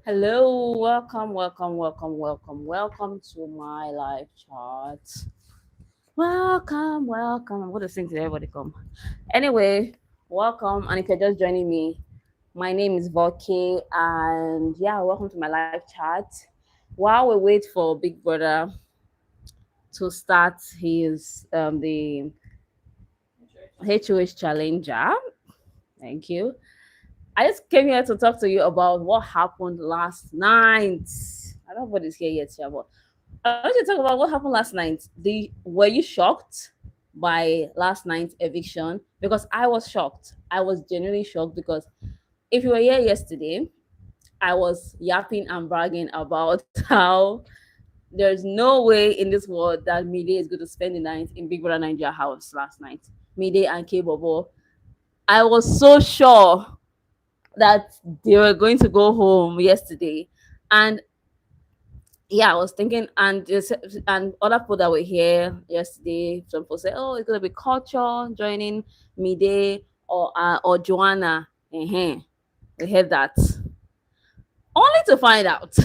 Hello, welcome to my live chat. Welcome. I'm going to sing to everybody. Come. Anyway, welcome. And if you're just joining me, my name is Volke, and yeah, welcome to my live chat. While we wait for Big Brother to start his the HOH Challenger, thank you. I just came here to talk to you about what happened last night. I don't know what is here yet, yeah, but I want you to talk about what happened last night. Were you shocked by last night's eviction? Because I was shocked. I was genuinely shocked because if you were here yesterday, I was yapping and bragging about how there's no way in this world that Mide is going to spend the night in Big Brother Nigeria house last night. Mide and K Bobo. I was so sure that they were going to go home yesterday. And yeah, I was thinking, and other people that were here yesterday, some people said, "Oh, it's gonna be Culture joining Mide or Joanna." We heard that, only to find out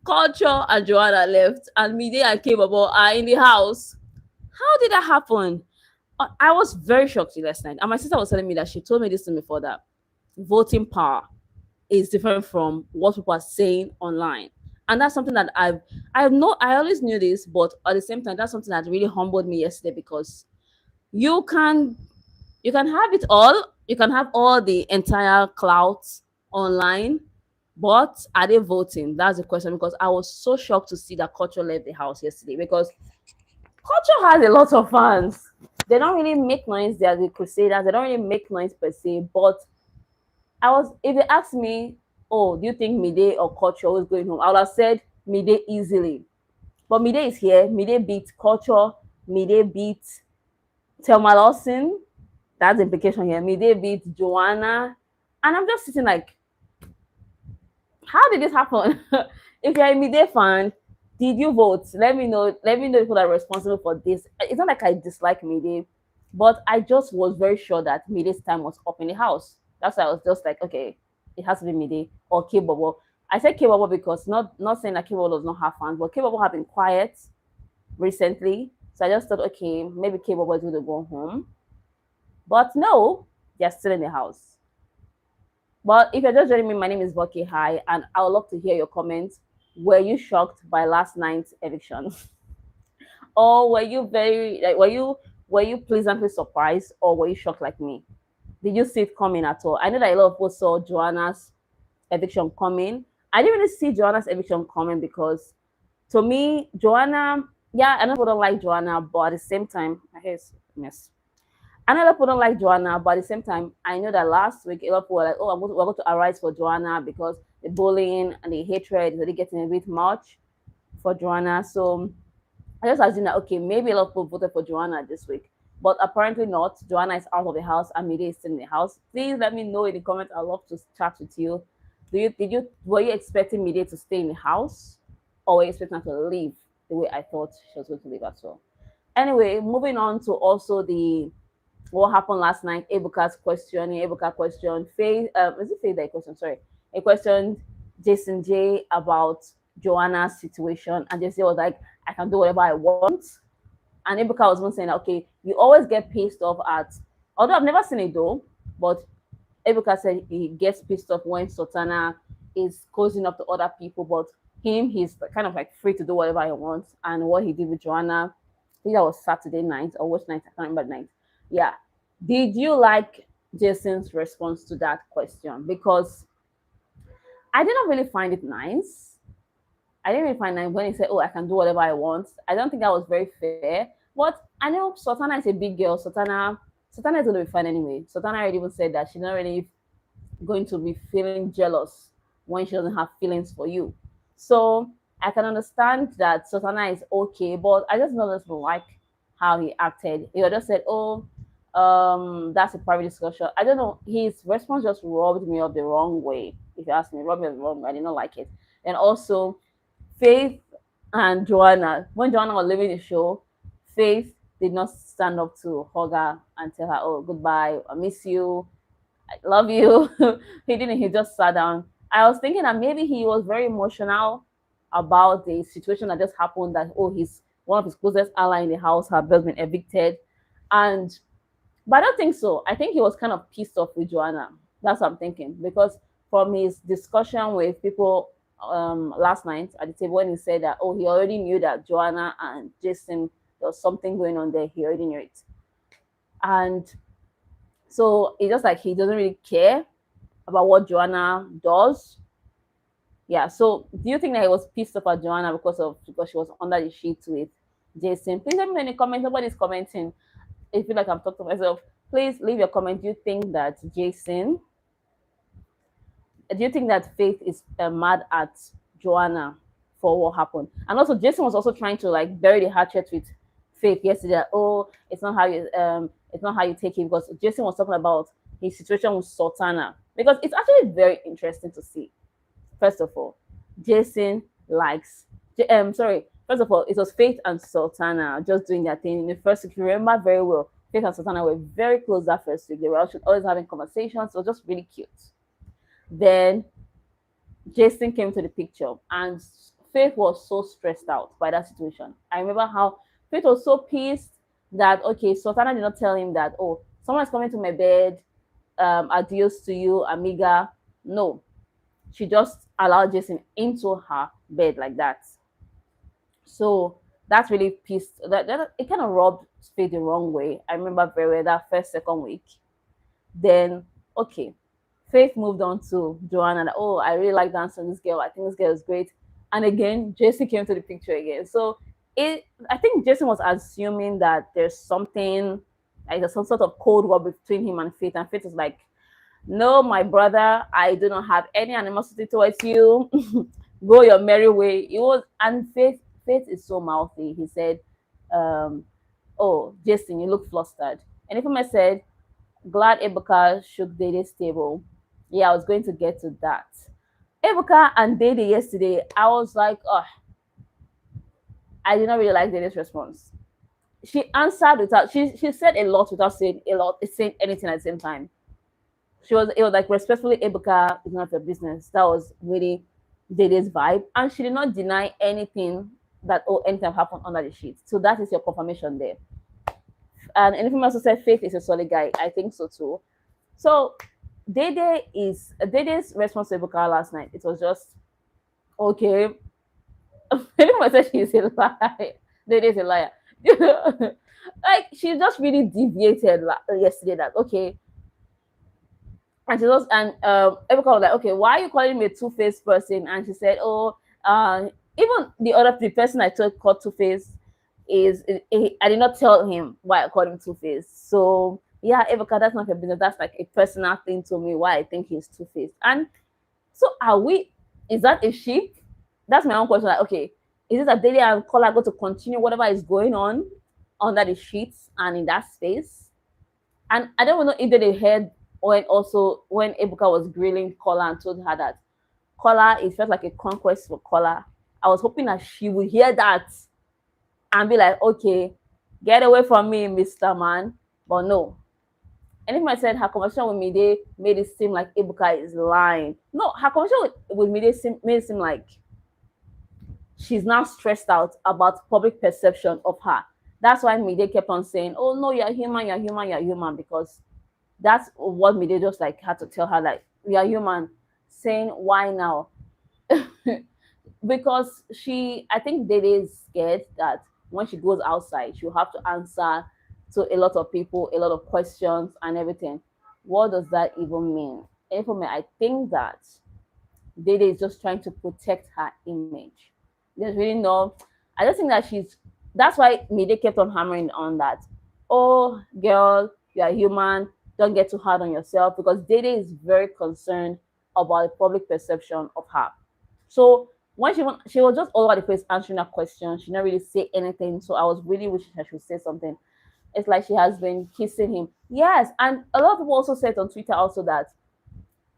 Culture and Joanna left, and Mide and Kebabo are in the house. How did that happen? I was very shocked last night, and my sister was telling me that she told me this to me before that voting power is different from what people are saying online. And that's something that I always knew this, but at the same time, that's something that really humbled me yesterday because you can you can have it all, you can have all the entire clouds online, but are they voting? That's the question because I was so shocked to see that Culture left the house yesterday because Culture has a lot of fans. They don't really make noise, they're the crusaders, they don't really make noise per se, but if they asked me, oh, do you think Mide or Culture was going home? I would have said Mide easily. But Mide is here. Mide beat Culture. Mide beat Thelma Lawson. That's the implication here. Mide beat Joanna. And I'm just sitting like, how did this happen? If you're a Mide fan, did you vote? Let me know. Let me know people that are responsible for this. It's not like I dislike Mide, but I just was very sure that Mide's time was up in the house. That's why I was just like, okay, it has to be Mide or K-Bobo. I said K-Bobo because not saying that K-Bobo does not have fans, but K-Bobo have been quiet recently. So I just thought, okay, maybe K-Bobo is going to go home. But no, they're still in the house. But if you're just joining me, my name is Bucky. Hi, and I would love to hear your comments. Were you shocked by last night's eviction? Or were you very like were you pleasantly surprised or were you shocked like me? Did you see it coming at all? I know that a lot of people saw Joanna's eviction coming. I didn't really see Joanna's eviction coming because to me, Joanna, yeah, I know people don't like Joanna, but at the same time, I hear it's mess. I know that people don't like Joanna, but at the same time, I know that last week a lot of people were like, "Oh, we're going to arise for Joanna because the bullying and the hatred is really getting a bit much for Joanna." So I just assumed that okay, maybe a lot of people voted for Joanna this week, but apparently not. Joanna is out of the house and Mide is still in the house. Please let me know in the comments. I'd love to chat with you. Were you expecting Mide to stay in the house, or were you expecting her to leave the way I thought she was going to leave as well? Anyway, moving on to also the what happened last night. Ebuka question. Faith, is it Faith that question? Sorry, a question. Jason J about Joanna's situation, and Jason was like, "I can do whatever I want." And Ebuka was even saying, "Okay, you always get pissed off at." Although I've never seen it though, but Ebuka said he gets pissed off when Sultana is causing up to other people, but he's kind of like free to do whatever he wants. And what he did with Joanna, I think that was Saturday night or which night? I can't remember the night. Yeah. Did you like Jason's response to that question? Because I didn't really find it nice. I didn't really find it nice when he said, "Oh, I can do whatever I want." I don't think that was very fair. But I know Sultana is a big girl. Sultana is going to be fine anyway. Sultana already even said that she's not really going to be feeling jealous when she doesn't have feelings for you. So I can understand that Sultana is okay, but I just don't like how he acted. He just said, "Oh, that's a private discussion." I don't know. His response just rubbed me up the wrong way. If you ask me, rubbed me up the wrong way. I did not like it. And also, Faith and Joanna. When Joanna was leaving the show, Faith did not stand up to hug her and tell her, "Oh, goodbye, I miss you." I love you. He didn't. He just sat down. I was thinking that maybe he was very emotional about the situation that just happened. That oh, his one of his closest ally in the house had just been evicted, and but I don't think so. I think he was kind of pissed off with Joanna. That's what I'm thinking because from his discussion with people last night at the table when he said that oh he already knew that Joanna and Jason there was something going on there. He already knew it, and so it's just like he doesn't really care about what Joanna does. Yeah. So do you think that he was pissed off at Joanna because she was under the sheet with Jason? Please let me know in the comments. Nobody's commenting. I feel like I'm talking to myself. Please leave your comment. Do you think that do you think that Faith is mad at Joanna for what happened? And also, Jason was also trying to like bury the hatchet with Faith yesterday. Oh, it's not how you take it because Jason was talking about his situation with Sultana because it's actually very interesting to see. First of all, Jason likes. Sorry. First of all, it was Faith and Sultana just doing their thing in the first week. You remember very well. Faith and Sultana were very close that first week. They were always having conversations. So it was just really cute. Then Jason came to the picture, and Faith was so stressed out by that situation. I remember how Faith was so pissed that okay, Sultana did not tell him that oh, someone is coming to my bed. Adios to you, amiga. No, she just allowed Jason into her bed like that. So that's really pissed. That it kind of rubbed Faith the wrong way. I remember very well that first second week. Then okay, Faith moved on to Joanna. That, oh, I really like dancing with this girl. I think this girl is great. And again, Jason came to the picture again. So I think Jason was assuming that there's something like there's some sort of cold war between him and Faith is like, no, my brother, I do not have any animosity towards you. Go your merry way. It was and Faith is so mouthy. He said, oh, Jason, you look flustered. And if I said, glad Ebuka shook Dede's table. Yeah, I was going to get to that. Ebuka and Dede yesterday, I was like, oh, I did not really like Dede's response. She answered without she said a lot without saying anything at the same time. It was like respectfully, Ebuka is none of your business. That was really Dede's vibe. And she did not deny anything that oh anything happened under the sheet. So that is your confirmation there. And anything also said Faith is a solid guy. I think so too. So Dede's response to Ebuka last night. It was just okay. Anyone said she's a liar. Dede is a liar. Like she just really deviated yesterday that okay. And she was Ebuka was like, okay, why are you calling me a two-faced person? And she said, oh, even the person I told called two-faced I did not tell him why I called him two-faced. So yeah, Ebuka, that's not your business. That's like a personal thing to me why I think he's two-faced. And so is that a sheep? That's my own question. Like, okay, is it that Dede and Kola going to continue whatever is going on under the sheets and in that space? And I don't know if they heard when Ebuka was grilling Kola and told her that Kola, it felt like a conquest for Kola. I was hoping that she would hear that and be like, okay, get away from me, Mr. Man. But no. And if I said her conversation with Mide made it seem like Ebuka is lying. No, her conversation with Mide made it seem like she's now stressed out about public perception of her. That's why Mide kept on saying, oh no, you're human, you're human, you're human, because that's what Mide just like had to tell her, like, you're human. Saying why now? Because I think Dede is scared that when she goes outside, she'll have to answer to a lot of people, a lot of questions and everything. What does that even mean? And for me, I think that Dede is just trying to protect her image. There's really no, I just think that that's why Mide kept on hammering on that. Oh, girl, you are human. Don't get too hard on yourself, because Dede is very concerned about the public perception of her. So when she was just all over the place answering that question, she didn't really say anything. So I was really wishing she should say something. It's like she has been kissing him. Yes, and a lot of people also said on Twitter also that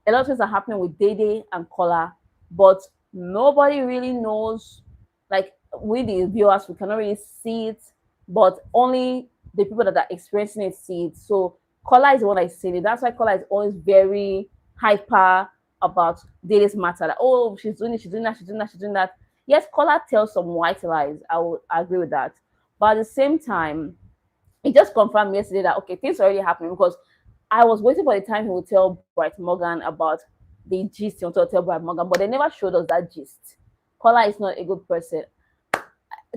a lot of things are happening with Dede and Kola, but nobody really knows. Like, we the viewers, we cannot really see it, but only the people that are experiencing it see it. So Kola is the one I said it. That's why Kola is always very hyper about Dele's matter. Like, oh, she's doing it, she's doing that, she's doing that, she's doing that. Yes, Kola tells some white lies. I will agree with that. But at the same time, it just confirmed yesterday that okay, things are already happening because I was waiting for the time he would tell Bright Morgan about the gist he wanted to tell Bright Morgan, but they never showed us that gist. Kola is not a good person.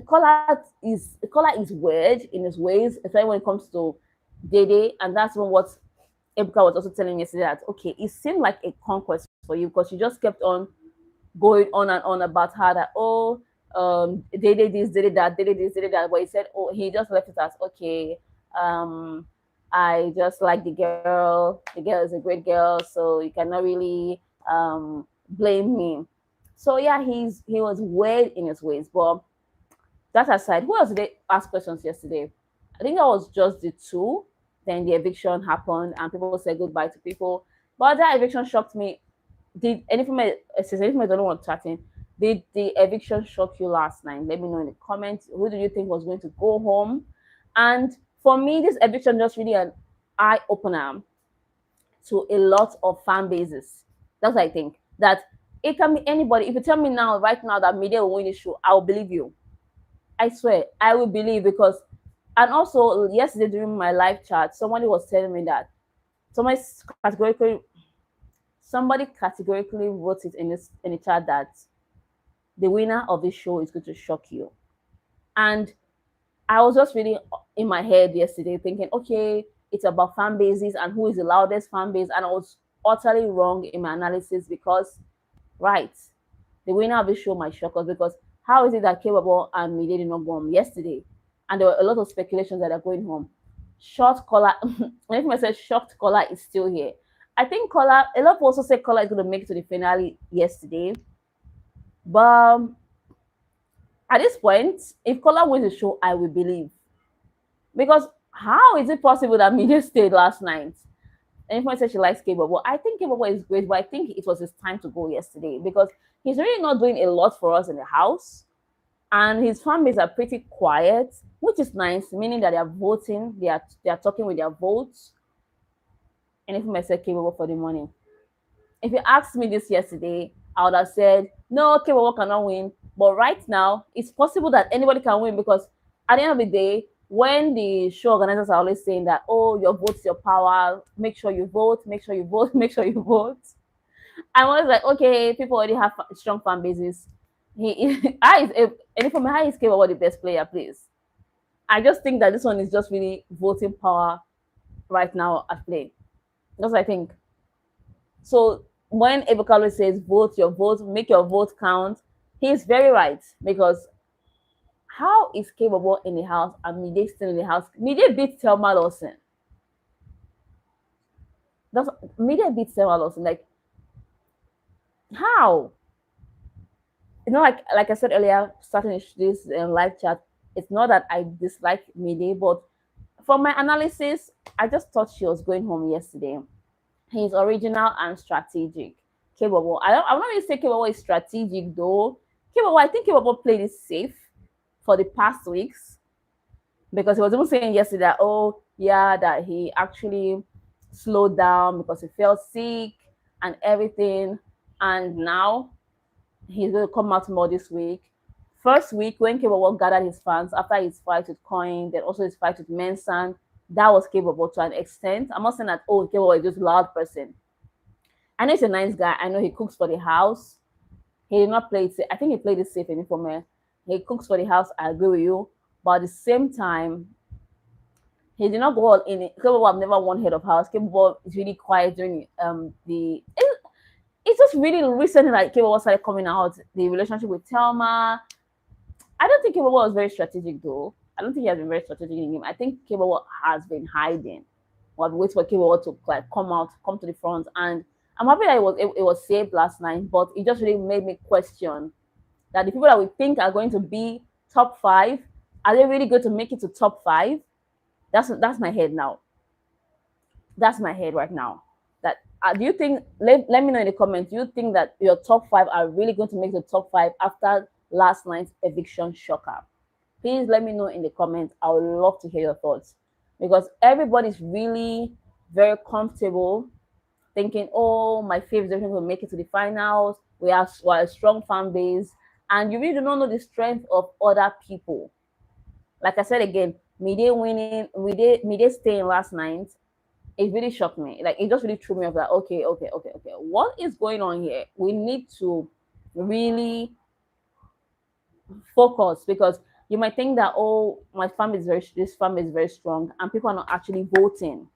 Kola is weird in his ways, especially when it comes to Dede, and that's what Ebuka was also telling me yesterday that okay, it seemed like a conquest for you because you just kept on going on and on about her that oh they did this, they did that, they did this, they did that. But he said, oh, he just left it as okay. Um, I just like the girl. The girl is a great girl, so you cannot really blame me. So yeah, he was weird in his ways. But that aside, who else did they ask questions yesterday? I think that was just the two. Then the eviction happened, and people said goodbye to people. But that eviction shocked me. Did anything since anything I don't want chatting? Did the eviction shock you last night? Let me know in the comments. Who do you think was going to go home? And for me, this eviction just really an eye opener to a lot of fan bases. That's what I think. That it can be anybody. If you tell me now, right now, that media will win the show, I will believe you. I swear, I will believe because. And also, yesterday during my live chat, somebody was telling me that somebody categorically somebody categorically wrote it in the chat that the winner of this show is going to shock you. And I was just really in my head yesterday thinking, okay, it's about fan bases and who is the loudest fan base. And I was utterly wrong in my analysis because, right, the winner of this show might shock us because how is it that K-Bubble and me did not go home yesterday? And there were a lot of speculations that they're going home. Short collar, if I said shocked collar is still here. I think collar, a lot of people also say collar is going to make it to the finale yesterday. But at this point, if collar wins the show, I will believe. Because how is it possible that media stayed last night? And if I said she likes K-Bubble, I think K-Bubble is great, but I think it was his time to go yesterday because he's really not doing a lot for us in the house. And his fan base are pretty quiet, which is nice, meaning that they are voting, they are talking with their votes. And if I said K-Bubble for the money. If you asked me this yesterday, I would have said, no, K-Bubble cannot win. But right now, it's possible that anybody can win because at the end of the day, when the show organizers are always saying that, oh, your vote's your power, make sure you vote, make sure you vote, make sure you vote. I'm always like, okay, people already have strong fan bases. And for me, how is K-Bubble the best player, please? I just think that this one is just really voting power right now at play. That's what I think. So when Ebukalo says vote your vote, make your vote count, he's very right because how is K-Bubble in the house and Mide still in the house? Mide beat Thelma Lawson. That's Mide beat Thelma Lawson. Like how? You know, like I said earlier, starting this live chat, it's not that I dislike Mide, but from my analysis, I just thought she was going home yesterday. He's original and strategic. K-Bubble. I'm not really say K-Bubble is strategic though. K-Bubble, I think K-Bubble played it safe for the past weeks because he was even saying yesterday that, oh, yeah, that he actually slowed down because he felt sick and everything. And now he's going to come out more this week. First week, when K-Bubble gathered his fans after his fight with Coin, then also his fight with Mensah, that was K-Bubble to an extent. I'm not saying that, oh, K-Bubble is just a loud person. I know he's a nice guy. I know he cooks for the house. He did not play it safe. I think he played it safe in Informe. He cooks for the house. I agree with you. But at the same time, he did not go all in it. K-Bubble have never won head of house. K-Bubble is really quiet during it's just really recently like K-Bubble started coming out. The relationship with Thelma. I don't think K-Bubble was very strategic though. I don't think he has been very strategic in the game. I think K-Bubble has been hiding. While we wait for K-Bubble to like come to the front. And I'm happy that it was saved last night, but it just really made me question that the people that we think are going to be top 5, are they really going to make it to top 5? That's my head now. That's my head right now. That do you think? Let me know in the comments. Do you think that your top 5 are really going to make the top 5 after last night's eviction shocker? Please let me know in the comments. I would love to hear your thoughts because everybody's really very comfortable, thinking, oh, my favorite is going to make it to the finals. We're a strong fan base, and you really do not know the strength of other people. Like I said again, Mide staying last night, it really shocked me. Like it just really threw me off that okay. What is going on here? We need to really focus, because you might think that, oh, my family is very this family is very strong and people are not actually voting.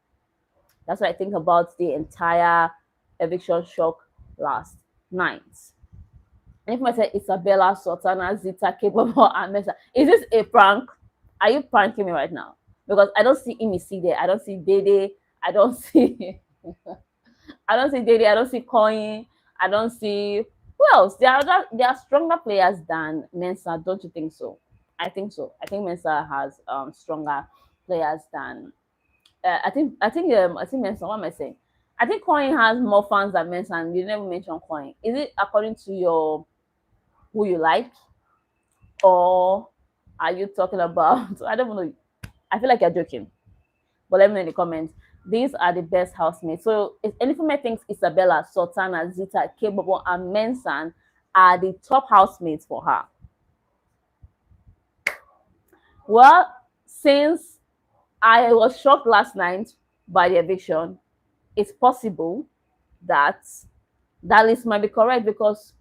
That's what I think about the entire eviction shock last night. And if I say Isabella, Sultana, Zita, capable, and Mesa, is this a prank? Are you pranking me right now? Because I don't see Imisi there. I don't see Dede. I don't see I don't see Dede. I don't see Coin. I don't see who else. There are stronger players than Mensa. Don't you think so? I think so. I think Mensa has stronger players than I think Mensa. What am I saying? I think Coin has more fans than Mensa, and you never mention Coin. Is it according to your who you like, or are you talking about? I don't know. I feel like you're joking, but let me know in the comments. These are the best housemates. So if anything thinks Isabella, Sultana, Zita, Kebobo, and Mensan are the top housemates for her. Well, since I was shocked last night by the eviction, it's possible that that list might be correct, because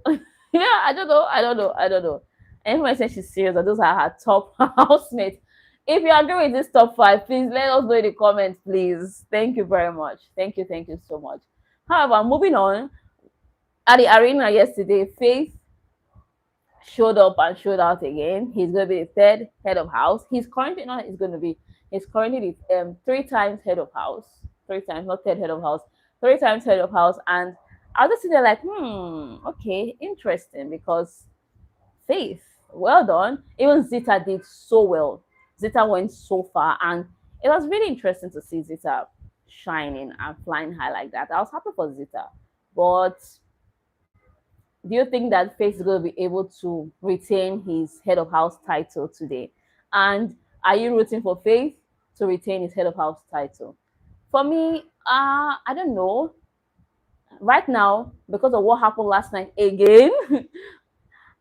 yeah, I don't know. And if I say she's serious, that those are her top housemates. If you agree with this top five, please let us know in the comments, please. Thank you very much. Thank you so much. However, moving on, at the arena yesterday, Faith showed up and showed out again. He's going to be the third head of house. He's currently the three times head of house. Three times, not third head of house. Three times head of house. And I was just sitting there like, okay, interesting, because Faith, well done. Even Zita did so well. Zita went so far, and it was really interesting to see Zita shining and flying high like that. I was happy for Zita, but do you think that Faith is going to be able to retain his head of house title today? And are you rooting for Faith to retain his head of house title? For me, I don't know. Right now, because of what happened last night again,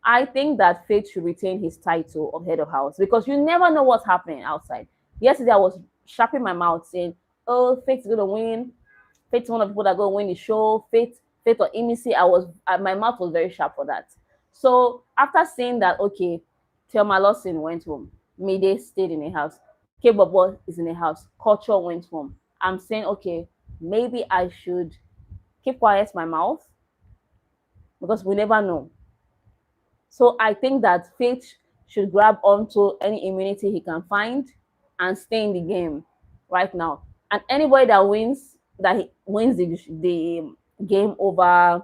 I think that Faith should retain his title of head of house, because you never know what's happening outside. Yesterday, I was sharpening my mouth saying, "Oh, Faith's gonna win. Faith's one of the people that are gonna win the show. Faith or Imisi." My mouth was very sharp for that. So after saying that, okay, Thelma Lawson went home, Mide stayed in the house, K Bobo is in the house, Culture went home. I'm saying, okay, maybe I should keep quiet my mouth, because we never know. So I think that Faith should grab onto any immunity he can find and stay in the game right now. And anybody that he wins the game over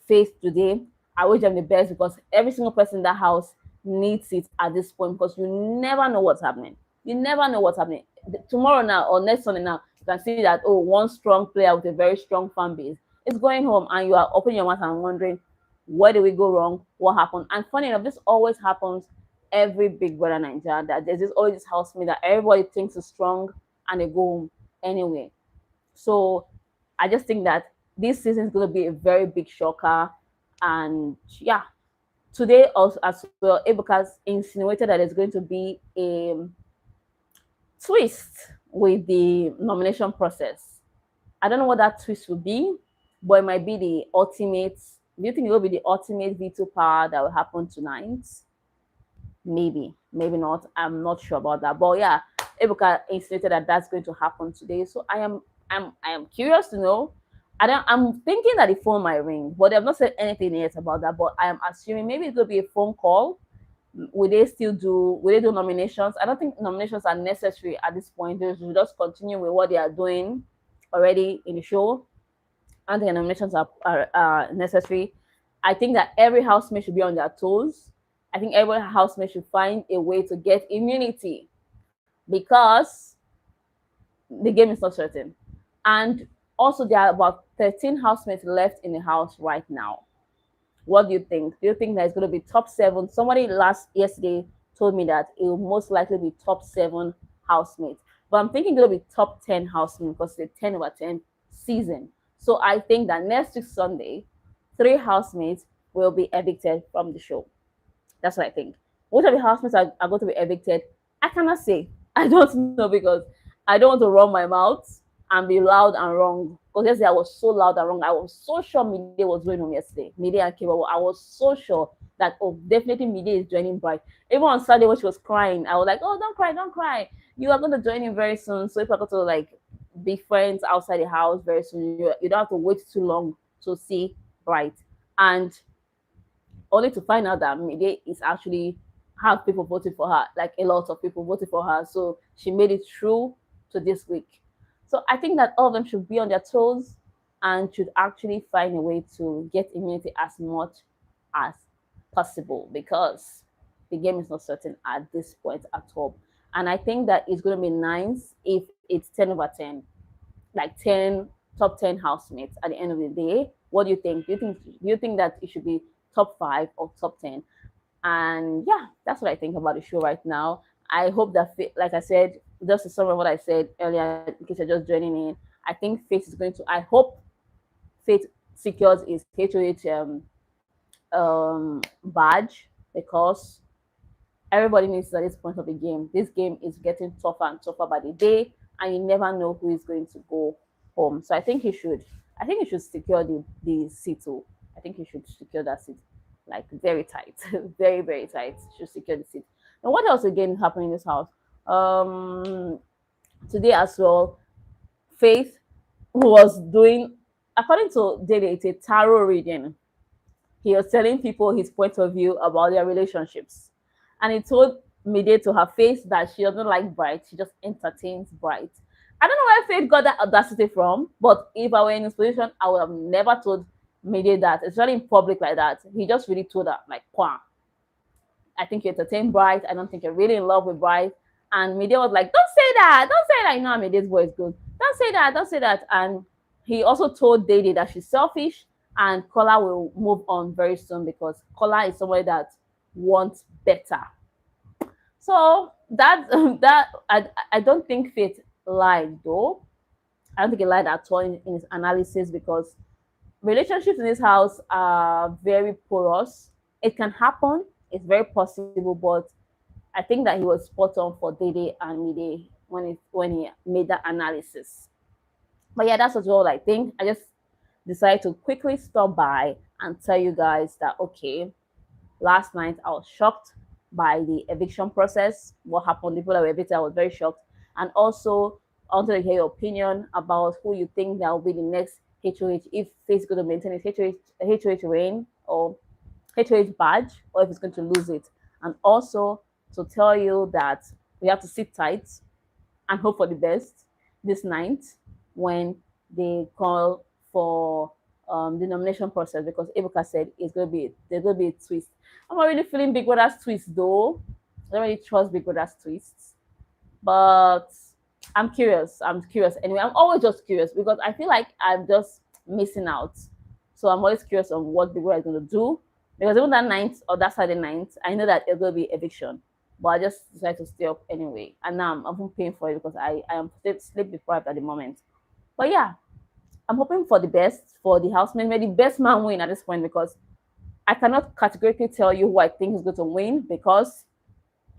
Faith today, I wish them the best, because every single person in that house needs it at this point, because you never know what's happening. You never know what's happening. Tomorrow now or next Sunday now, you can see that, oh, one strong player with a very strong fan base is going home, and you are opening your mouth and wondering, where did we go wrong? What happened? And funny enough, this always happens every Big Brother Nigeria, that there's always this housemate that everybody thinks is strong and they go home anyway. So I just think that this season is going to be a very big shocker. And yeah, today also as well, Ebuka's insinuated that there's going to be a twist with the nomination process. I don't know what that twist will be, but it might be the ultimate. Do you think it will be the ultimate veto power that will happen tonight? Maybe, maybe not. I'm not sure about that. But yeah, Ebuka insinuated that that's going to happen today. So I am curious to know. I'm thinking that the phone might ring, but they have not said anything yet about that. But I am assuming maybe it will be a phone call. Will they do nominations? I don't think nominations are necessary at this point. They should just continue with what they are doing already in the show. I don't think nominations are necessary. I think that every housemate should be on their toes. I think every housemate should find a way to get immunity, because the game is not certain. And also, there are about 13 housemates left in the house right now. What do you think? Do you think that it's going to be top 7? Somebody yesterday told me that it will most likely be top 7 housemates. but I'm thinking it'll be top 10 housemates because it's a 10 over 10 season. So I think that next week Sunday, 3 housemates will be evicted from the show. That's what I think. Which of the housemates are going to be evicted? I cannot say. I don't know because I don't want to run my mouth and be loud and wrong. Because yesterday I was so loud and wrong. I was so sure Mide was going home yesterday. Mide and Keba, I was so sure that definitely Mide is joining Bright. Even on Saturday when she was crying, I was like, oh, don't cry, don't cry. You are going to join in very soon. So if I go to like be friends outside the house very soon, you don't have to wait too long to see Bright. And only to find out that Mide is actually have people voting for her, like a lot of people voted for her. So she made it through to this week. So I think that all of them should be on their toes and should actually find a way to get immunity as much as possible because the game is not certain at this point at all. And I think that it's going to be nice if it's 10 over 10, like 10 top 10 housemates at the end of the day. What do you think? Do you think that it should be top 5 or top 10? And yeah, that's what I think about the show right now. I hope that, like I said, just to summarize what I said earlier, in case you're just joining in, I think Faith is going to. I hope Faith secures his HOH badge because everybody needs at this point of the game. This game is getting tougher and tougher by the day, and you never know who is going to go home. So I think he should. I think he should secure the seat too. I think he should secure that seat, like very tight, very very tight. Should secure the seat. And what else again happened in this house? Today as well, Faith was doing, according to Dede, it's a tarot reading. He was telling people his point of view about their relationships. And he told Mide to her face that she doesn't like Bright, she just entertains Bright. I don't know where Faith got that audacity from, but if I were in his position, I would have never told Mide that, especially in public like that. He just really told her, like, Kwah, I think you entertain Bright. I don't think you're really in love with Bright. And Mide was like, don't say that. Don't say that. You know, Mide's voice good. Don't say that. Don't say that. And he also told Dede that she's selfish and Kola will move on very soon because Kola is somebody that wants better. So I don't think Faith lied though. I don't think he lied at all in his analysis because relationships in this house are very porous. It can happen. It's very possible, but I think that he was spot on for Dede and Mide when he made that analysis. But yeah, that's all I think. I just decided to quickly stop by and tell you guys that okay, last night I was shocked by the eviction process. What happened? The people that were evicted, I was very shocked. And also, I wanted to hear your opinion about who you think that will be the next HOH, if Faith is going to maintain his HOH reign or HOH badge, or if he's going to lose it. And also to tell you that we have to sit tight and hope for the best this night when they call for the nomination process because Ebuka said there's going to be a twist. I'm not really feeling Big Brother's twist though. I don't really trust Big Brother's twists, but I'm curious. Anyway, I'm always just curious because I feel like I'm just missing out. So I'm always curious on what Big Brother is going to do because even that night or that Saturday night, I know that it's going to be eviction, but I just decided to stay up anyway. And now I'm paying for it because I am sleep deprived at the moment. But yeah, I'm hoping for the best for the houseman. May the best man win at this point because I cannot categorically tell you who I think is going to win because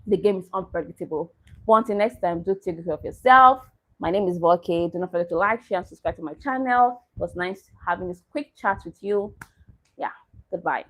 the game is unpredictable. But until next time, do take care of yourself. My name is Volke. Do not forget to like, share, and subscribe to my channel. It was nice having this quick chat with you. Yeah, goodbye.